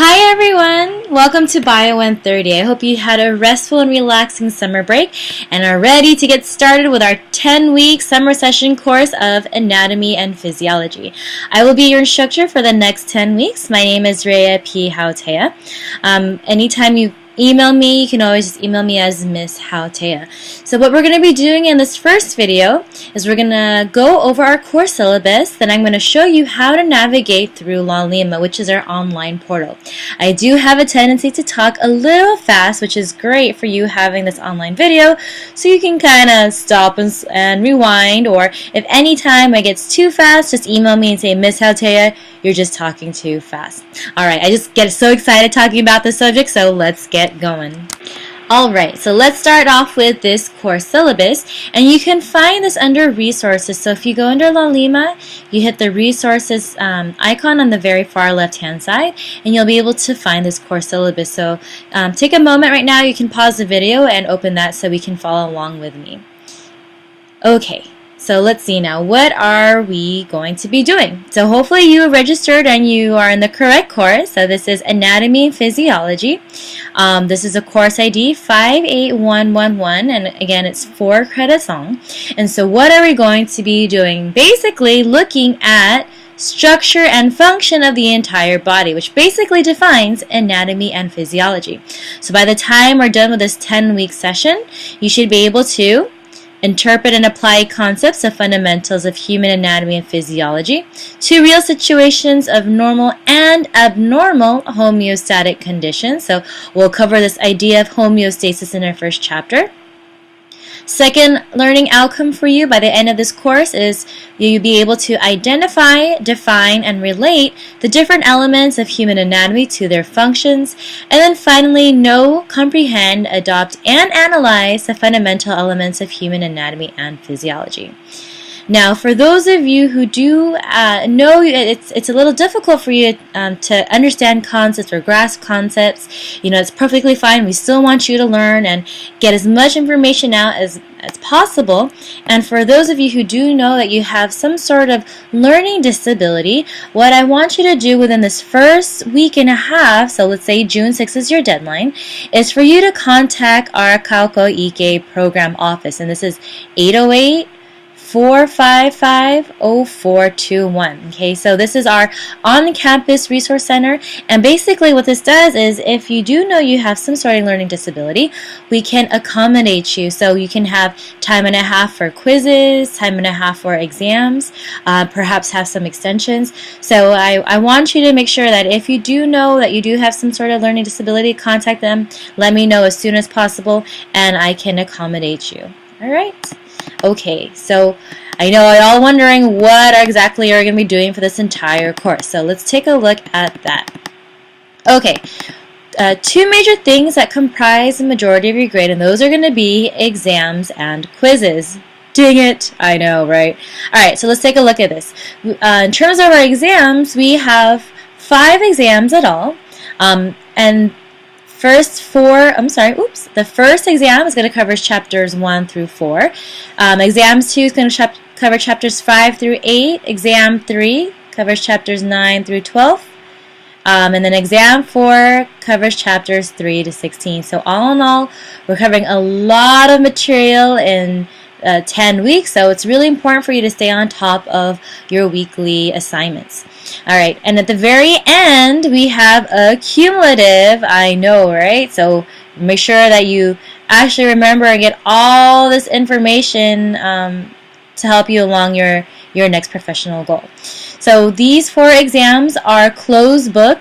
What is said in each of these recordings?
Hi everyone! Welcome to Bio 130. I hope you had a restful and relaxing summer break and are ready to get started with our 10-week summer session course of Anatomy and Physiology. I will be your instructor for the next 10 weeks. My name is Rhea P. Hautea. Anytime you email me, you can always just email me as Miss Hautea. So what we're going to be doing in this first video is we're going to go over our course syllabus. Then I'm going to show you how to navigate through LaLima, which is our online portal. I do have a tendency to talk a little fast, which is great for you having this online video, so you can kind of stop and rewind, or if any time it gets too fast, just email me and say, Miss Hautea, you're just talking too fast. Alright, I just get so excited talking about this subject, so let's get going. Alright, so let's start off with this course syllabus, and you can find this under resources. So if you go under LaLima, you hit the resources icon on the very far left hand side, and you'll be able to find this course syllabus. So take a moment right now, you can pause the video and open that so we can follow along with me. Okay. So let's see now, what are we going to be doing? So hopefully you are registered and you are in the correct course. So this is Anatomy and Physiology. This is a course ID 58111, and again it's 4 credits long. And so what are we going to be doing? Basically looking at structure and function of the entire body, which basically defines anatomy and physiology. So by the time we're done with this 10-week session, you should be able to interpret and apply concepts of fundamentals of human anatomy and physiology to real situations of normal and abnormal homeostatic conditions. So we'll cover this idea of homeostasis in our first chapter. Second learning outcome for you by the end of this course is you'll be able to identify, define, and relate the different elements of human anatomy to their functions. And then finally, know, comprehend, adopt, and analyze the fundamental elements of human anatomy and physiology. Now, for those of you who do know it's a little difficult for you to understand concepts or grasp concepts, it's perfectly fine. We still want you to learn and get as much information out as possible. And for those of you who do know that you have some sort of learning disability, what I want you to do within this first week and a half, so let's say June 6th is your deadline, is for you to contact our Kauko Ike program office. And this is 808-455-0421. Okay, so this is our on-campus resource center, and basically what this does is if you do know you have some sort of learning disability, we can accommodate you. So you can have time and a half for quizzes, time and a half for exams, perhaps have some extensions. So I want you to make sure that if you do know that you do have some sort of learning disability, contact them, let me know as soon as possible, and I can accommodate you. Alright? Okay, so I know you're all wondering what exactly you're going to be doing for this entire course. So let's take a look at that. Okay, two major things that comprise the majority of your grade, and those are going to be exams and quizzes. Dang it, I know, right? Alright, so let's take a look at this. In terms of our exams, we have 5 exams at all, and the first exam is going to cover chapters 1 through 4. Exam 2 is going to cover chapters 5 through 8. Exam 3 covers chapters 9 through 12. And then exam 4 covers chapters 3 to 16. So all in all, we're covering a lot of material in 10 weeks, so it's really important for you to stay on top of your weekly assignments. Alright, and at the very end, we have a cumulative, I know, right? So make sure that you actually remember and get all this information to help you along your next professional goal. So these 4 exams are closed book,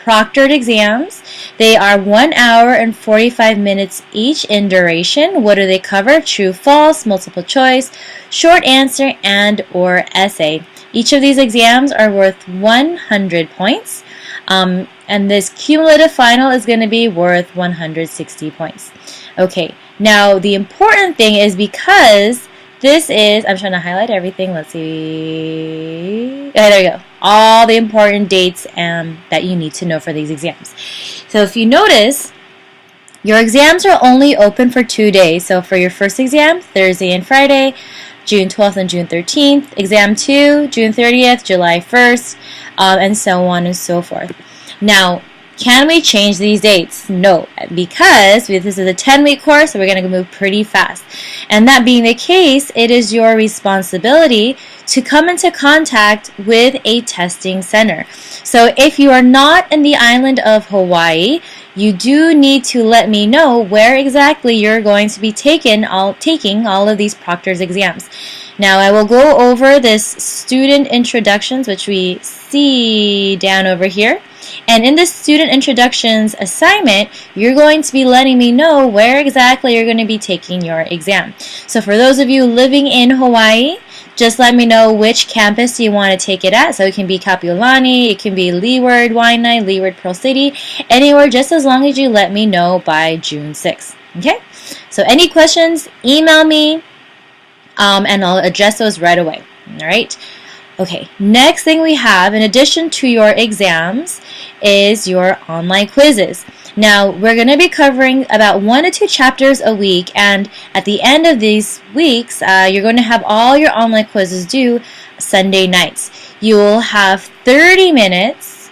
proctored exams. They are 1 hour and 45 minutes each in duration. What do they cover? True, false, multiple choice, short answer, and or essay. Each of these exams are worth 100 points. And this cumulative final is going to be worth 160 points. Okay, now the important thing is because this is, I'm trying to highlight everything. Let's see. Okay, there you go. All the important dates that you need to know for these exams. So if you notice, your exams are only open for 2 days. So for your first exam, Thursday and Friday, June 12th and June 13th. Exam 2, June 30th, July 1st, and so on and so forth. Now, Can we change these dates? No, because this is a 10-week course, so we're going to move pretty fast. And that being the case, it is your responsibility to come into contact with a testing center. So if you are not in the island of Hawaii, you do need to let me know where exactly you're going to be taking all of these proctor's exams. Now I will go over this student introductions, which we see down over here. And in this student introductions assignment, you're going to be letting me know where exactly you're going to be taking your exam. So for those of you living in Hawaii, just let me know which campus you want to take it at. So it can be Kapiolani, it can be Leeward, Waianae, Leeward, Pearl City, anywhere, just as long as you let me know by June 6th. Okay? So any questions, email me, and I'll address those right away. All right? Okay, next thing we have, in addition to your exams, is your online quizzes. Now, we're going to be covering about 1 to 2 chapters a week, and at the end of these weeks, you're going to have all your online quizzes due Sunday nights. You will have 30 minutes.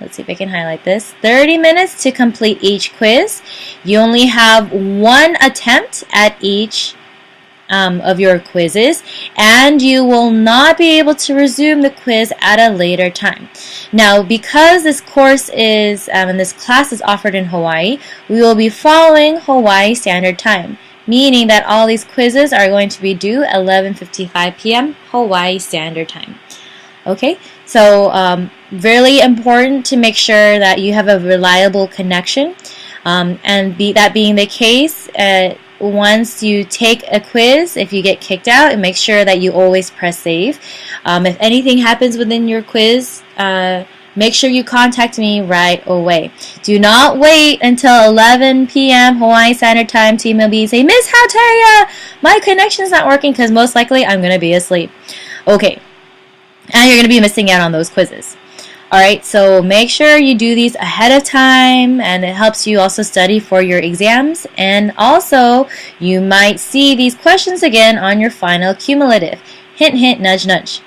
Let's see if I can highlight this. 30 minutes to complete each quiz. You only have 1 attempt at each of your quizzes, and you will not be able to resume the quiz at a later time. Now, because this course is and this class is offered in Hawaii, we will be following Hawaii Standard Time, meaning that all these quizzes are going to be due 11:55 p.m. Hawaii Standard Time. Okay, so really important to make sure that you have a reliable connection, and that being the case, once you take a quiz, if you get kicked out, and make sure that you always press save. If anything happens within your quiz, make sure you contact me right away. Do not wait until 11 p.m. Hawaii Standard Time to email me and say, Miss Hauteria, my connection's not working, because most likely I'm going to be asleep. Okay, and you're going to be missing out on those quizzes. Alright, so make sure you do these ahead of time, and it helps you also study for your exams, and also you might see these questions again on your final cumulative. Hint, hint, nudge, nudge.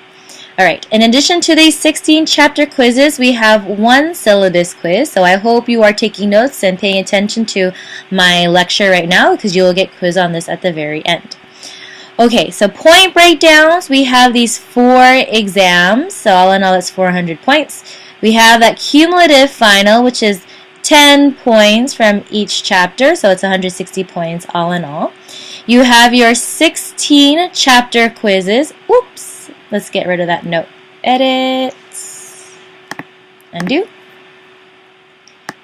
Alright, in addition to these 16 chapter quizzes, we have 1 syllabus quiz, so I hope you are taking notes and paying attention to my lecture right now, because you will get quiz on this at the very end. Okay, so point breakdowns, we have these 4 exams, so all in all it's 400 points. We have that cumulative final, which is 10 points from each chapter, so it's 160 points all in all. You have your 16 chapter quizzes. Oops, let's get rid of that note. Edit, undo.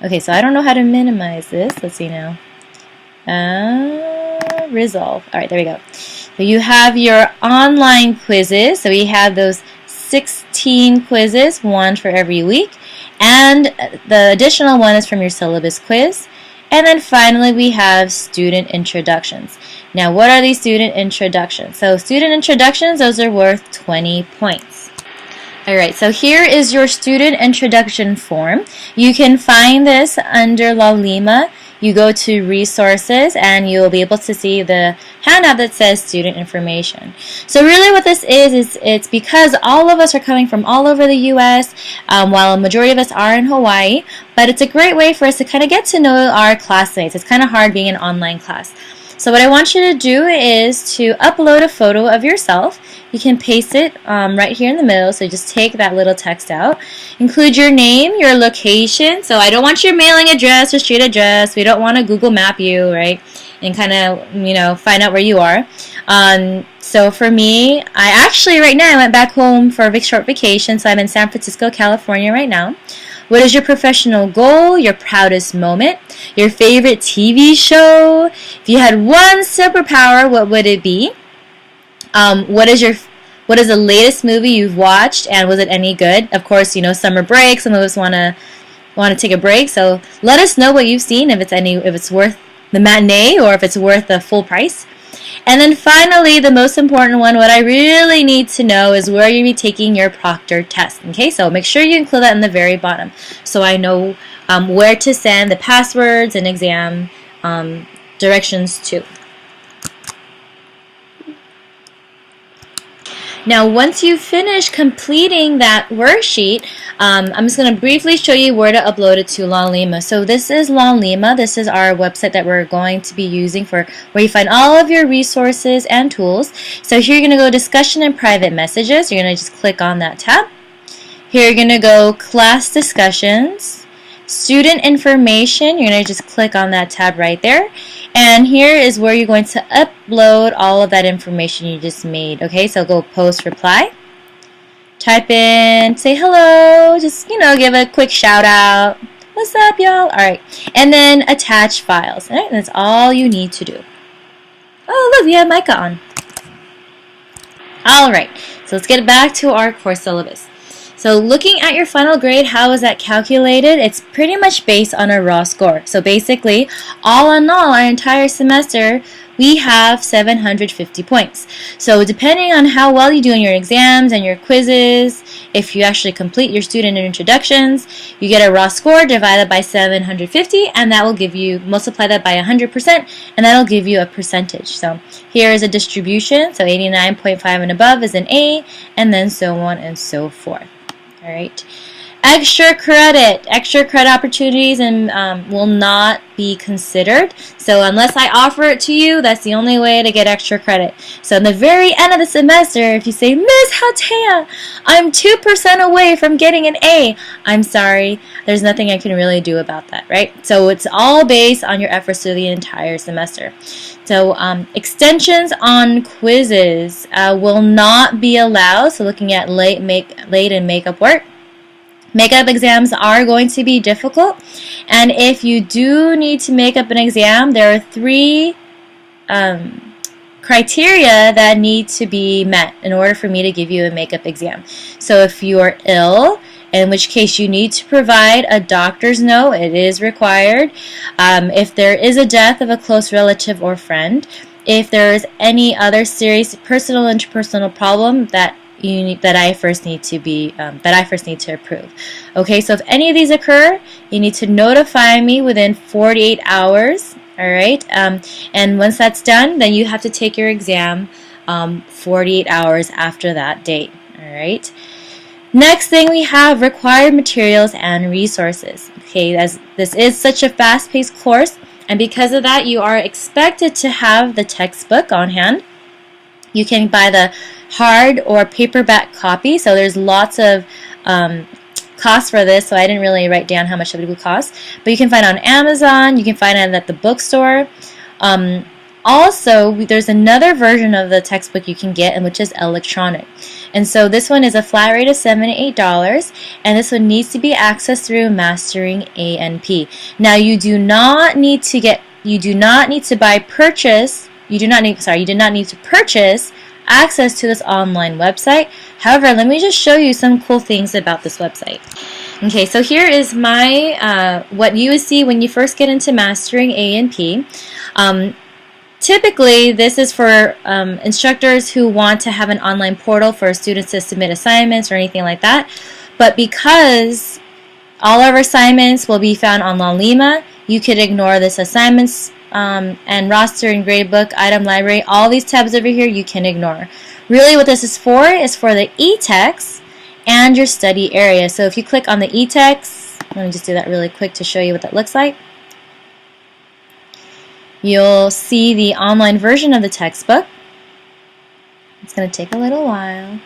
Okay, so I don't know how to minimize this. Let's see now. Resolve. All right, there we go. So you have your online quizzes. So we have those 16 quizzes, 1 for every week. And the additional 1 is from your syllabus quiz. And then finally we have student introductions. Now what are these student introductions? So student introductions, those are worth 20 points. Alright, so here is your student introduction form. You can find this under Laulima. You go to resources and you'll be able to see the handout that says student information. So really what this is it's because all of us are coming from all over the U.S., while a majority of us are in Hawaii, but it's a great way for us to kind of get to know our classmates. It's kind of hard being an online class. So what I want you to do is to upload a photo of yourself. You can paste it right here in the middle, so just take that little text out. Include your name, your location. So I don't want your mailing address or street address. We don't want to Google map you, right? And kind of, find out where you are. So for me, I actually right now I went back home for a short vacation, so I'm in San Francisco, California right now. What is your professional goal, your proudest moment, your favorite TV show? If you had one superpower, what would it be? What is the latest movie you've watched, and was it any good? Of course, summer break. Some of us want to take a break, so let us know what you've seen, if it's worth the matinee or if it's worth the full price. And then finally, the most important one, what I really need to know is where you'll be taking your proctor test. Okay, so make sure you include that in the very bottom so I know where to send the passwords and exam directions to. Now, once you finish completing that worksheet, I'm just going to briefly show you where to upload it to Laulima. So this is Laulima. This is our website that we're going to be using for where you find all of your resources and tools. So here you're going to go discussion and private messages. You're going to just click on that tab. Here you're going to go class discussions, student information. You're going to just click on that tab right there. And here is where you're going to upload all of that information you just made. Okay, so go post reply. Type in, say hello, just, give a quick shout out. What's up, y'all? All right. And then attach files. All right, that's all you need to do. Oh, look, we have Micah on. All right, so let's get back to our course syllabus. So looking at your final grade, how is that calculated? It's pretty much based on a raw score. So basically, all in all, our entire semester, we have 750 points. So depending on how well you do in your exams and your quizzes, if you actually complete your student introductions, you get a raw score divided by 750, and that will give you, multiply that by 100%, and that'll give you a percentage. So here is a distribution. So 89.5 and above is an A, and then so on and so forth. All right. Extra credit opportunities and will not be considered. So unless I offer it to you, that's the only way to get extra credit. So in the very end of the semester, if you say, Miss Hatea, I'm 2% away from getting an A, I'm sorry, there's nothing I can really do about that, right? So it's all based on your efforts through the entire semester. So extensions on quizzes will not be allowed. So looking at late and makeup work. Makeup exams are going to be difficult, and if you do need to make up an exam, there are 3 criteria that need to be met in order for me to give you a makeup exam. So if you are ill, in which case you need to provide a doctor's note, it is required. If there is a death of a close relative or friend, if there is any other serious personal and interpersonal problem that I first need to approve. Okay, so if any of these occur, you need to notify me within 48 hours. All right, and once that's done, then you have to take your exam 48 hours after that date. All right. Next thing we have required materials and resources. Okay, as this is such a fast-paced course, and because of that, you are expected to have the textbook on hand. You can buy the hard or paperback copy. So there's lots of costs for this, so I didn't really write down how much it would cost. But you can find it on Amazon. You can find it at the bookstore. Also, there's another version of the textbook you can get, which is electronic. And so this one is a flat rate of $7 to $8, and this one needs to be accessed through Mastering A&P. Now, you do not need to purchase access to this online website. However, let me just show you some cool things about this website. Okay, so here is my what you would see when you first get into Mastering A&P. Typically, this is for instructors who want to have an online portal for students to submit assignments or anything like that. But because all of our assignments will be found on Laulima, you could ignore this assignments and roster and gradebook, item library, all these tabs over here you can ignore. Really what this is for the e-text and your study area. So if you click on the e-text, let me just do that really quick to show you what that looks like. You'll see the online version of the textbook. It's going to take a little while.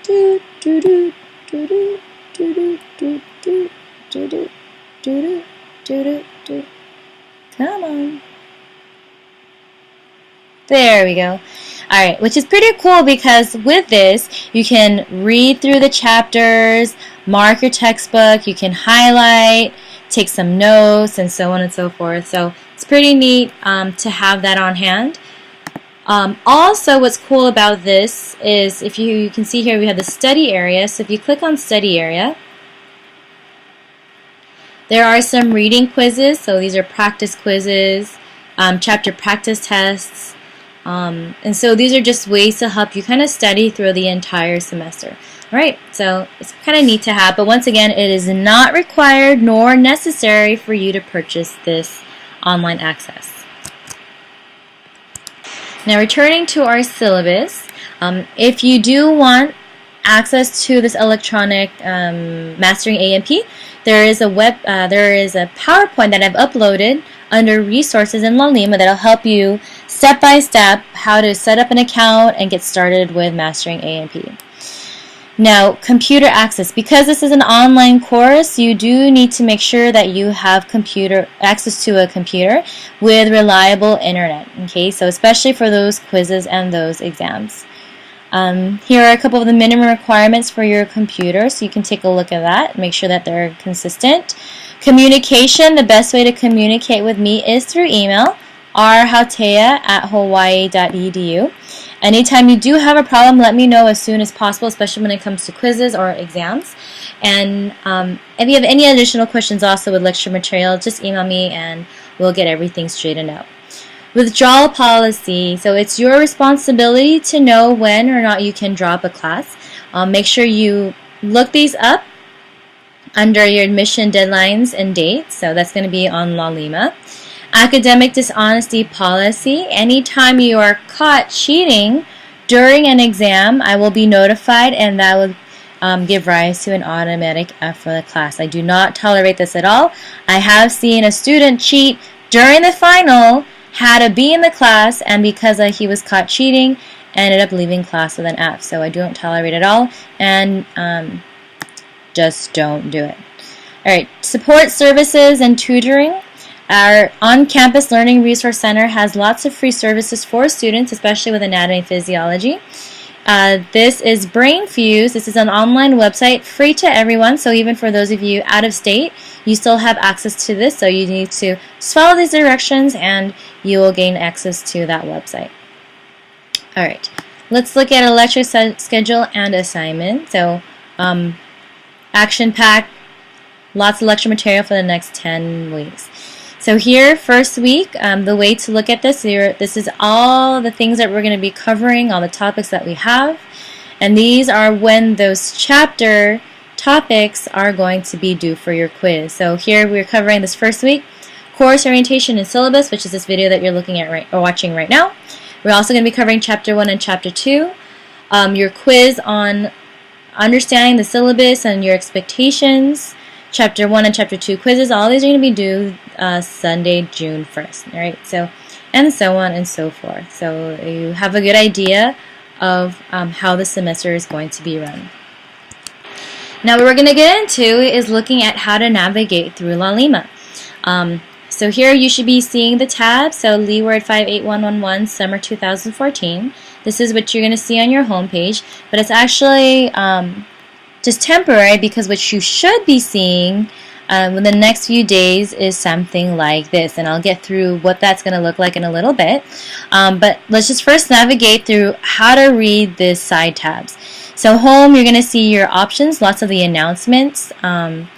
Come on. There we go. Alright, which is pretty cool because with this, you can read through the chapters, mark your textbook, you can highlight, take some notes, and so on and so forth. So it's pretty neat to have that on hand. Also, what's cool about this is if you can see here we have the study area. So if you click on study area, there are some reading quizzes. So these are practice quizzes, chapter practice tests. And so these are just ways to help you kind of study through the entire semester. Alright, so it's kind of neat to have, but once again, it is not required nor necessary for you to purchase this online access. Now returning to our syllabus, if you do want access to this electronic mastering A&P, there is a PowerPoint that I've uploaded under resources in Laulima that'll help you step by step how to set up an account and get started with mastering A&P. Now, computer access. Because this is an online course, you do need to make sure that you have access to a computer with reliable internet. Okay, so especially for those quizzes and those exams. Here are a couple of the minimum requirements for your computer, so you can take a look at that. Make sure that they're consistent. Communication. The best way to communicate with me is through email, rhautea@hawaii.edu. Anytime you do have a problem, let me know as soon as possible, especially when it comes to quizzes or exams. And if you have any additional questions also with lecture material, just email me and we'll get everything straightened out. Withdrawal policy. So it's your responsibility to know when or not you can drop a class. Make sure you look these up under your admission deadlines and dates. So that's going to be on Laulima. Academic dishonesty policy. Anytime you are caught cheating during an exam, I will be notified, and that will give rise to an automatic F for the class. I do not tolerate this at all. I have seen a student cheat during the final, had a B in the class, and because he was caught cheating, ended up leaving class with an F. So I don't tolerate it at all, and just don't do it. Alright, support services and tutoring. Our on-campus Learning Resource Center has lots of free services for students, especially with anatomy and physiology. This is BrainFuse. This is an online website, free to everyone, so even for those of you out of state, you still have access to this, so you need to just follow these directions and you will gain access to that website. Alright, let's look at a lecture schedule and assignment. So, action-packed, lots of lecture material for the next 10 weeks. So here, first week, the way to look at this is all the things that we're going to be covering, all the topics that we have. And these are when those chapter topics are going to be due for your quiz. So here we're covering this first week, course orientation and syllabus, which is this video that you're looking at or watching right now. We're also going to be covering Chapter 1 and Chapter 2. Your quiz on understanding the syllabus and your expectations. Chapter 1 and Chapter 2 quizzes, all these are going to be due Sunday, June 1st. Alright, so, and so on and so forth. So you have a good idea of how the semester is going to be run. Now what we're going to get into is looking at how to navigate through Laulima. So here you should be seeing the tab, so Leeward 58111 Summer 2014. This is what you're going to see on your homepage, but it's actually just temporary, because what you should be seeing in the next few days is something like this, and I'll get through what that's going to look like in a little bit. But let's just first navigate through how to read these side tabs. So home, you're going to see your options, lots of the announcements. And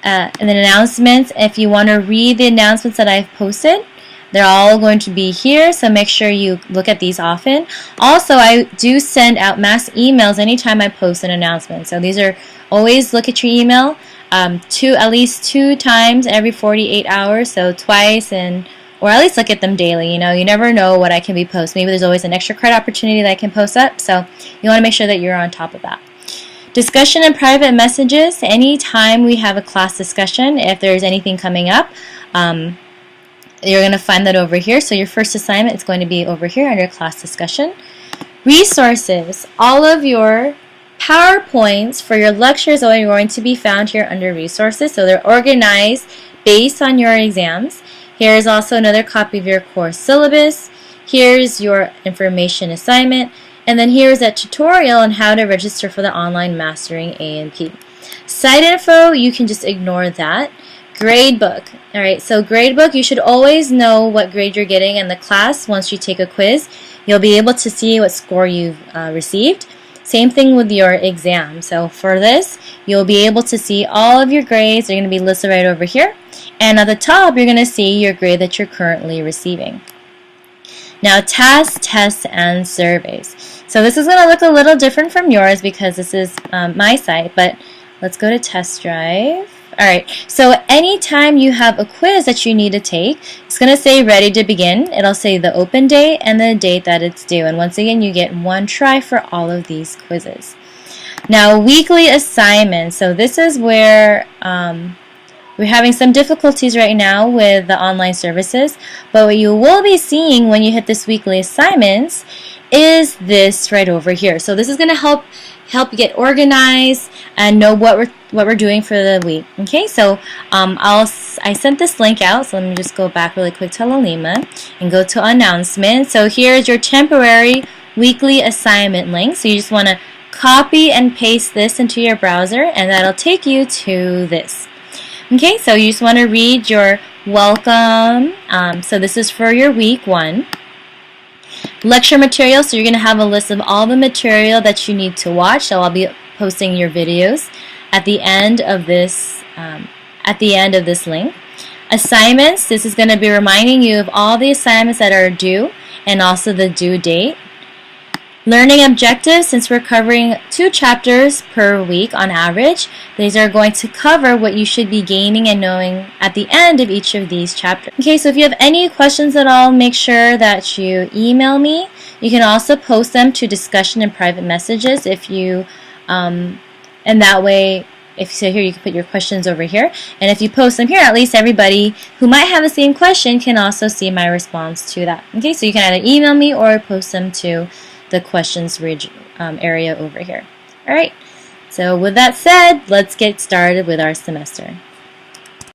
then announcements, if you want to read the announcements that I've posted, they're all going to be here, so make sure you look at these often. Also, I do send out mass emails anytime I post an announcement. So these are always look at your email at least 2 times every 48 hours, so twice, or at least look at them daily. You know, you never know what I can be posting. Maybe there's always an extra credit opportunity that I can post up, so you want to make sure that you're on top of that. Discussion and private messages. Anytime we have a class discussion, if there's anything coming up, you're going to find that over here. So your first assignment is going to be over here under class discussion. Resources. All of your PowerPoints for your lectures are going to be found here under resources. So they're organized based on your exams. Here's also another copy of your course syllabus. Here's your information assignment. And then here's a tutorial on how to register for the online mastering A&P. Site info, you can just ignore that. Gradebook. Alright, so gradebook, you should always know what grade you're getting in the class. Once you take a quiz, you'll be able to see what score you've received. Same thing with your exam. So for this, you'll be able to see all of your grades. They're going to be listed right over here. And at the top, you're going to see your grade that you're currently receiving. Now, tasks, tests, and surveys. So this is going to look a little different from yours because this is my site, but let's go to Test Drive. Alright, so anytime you have a quiz that you need to take, it's going to say ready to begin. It'll say the open date and the date that it's due. And once again, you get 1 try for all of these quizzes. Now, weekly assignments. So this is where we're having some difficulties right now with the online services, but what you will be seeing when you hit this weekly assignments is this right over here. So this is going to help you get organized and know what we're doing for the week. Okay, so I sent this link out, so let me just go back really quick to Lalima and go to announcements. So here's your temporary weekly assignment link. So you just want to copy and paste this into your browser, and that'll take you to this. Okay, so you just want to read your welcome. So this is for your week 1. Lecture material, so you're going to have a list of all the material that you need to watch. So I'll be posting your videos at the end of this link. Assignments, this is going to be reminding you of all the assignments that are due and also the due date. Learning objectives, since we're covering 2 chapters per week on average, these are going to cover what you should be gaining and knowing at the end of each of these chapters. Okay, so if you have any questions at all, make sure that you email me. You can also post them to discussion and private messages if you, and that way, if you say here, you can put your questions over here. And if you post them here, at least everybody who might have the same question can also see my response to that. Okay, so you can either email me or post them to the questions area over here. Alright, so with that said, let's get started with our semester.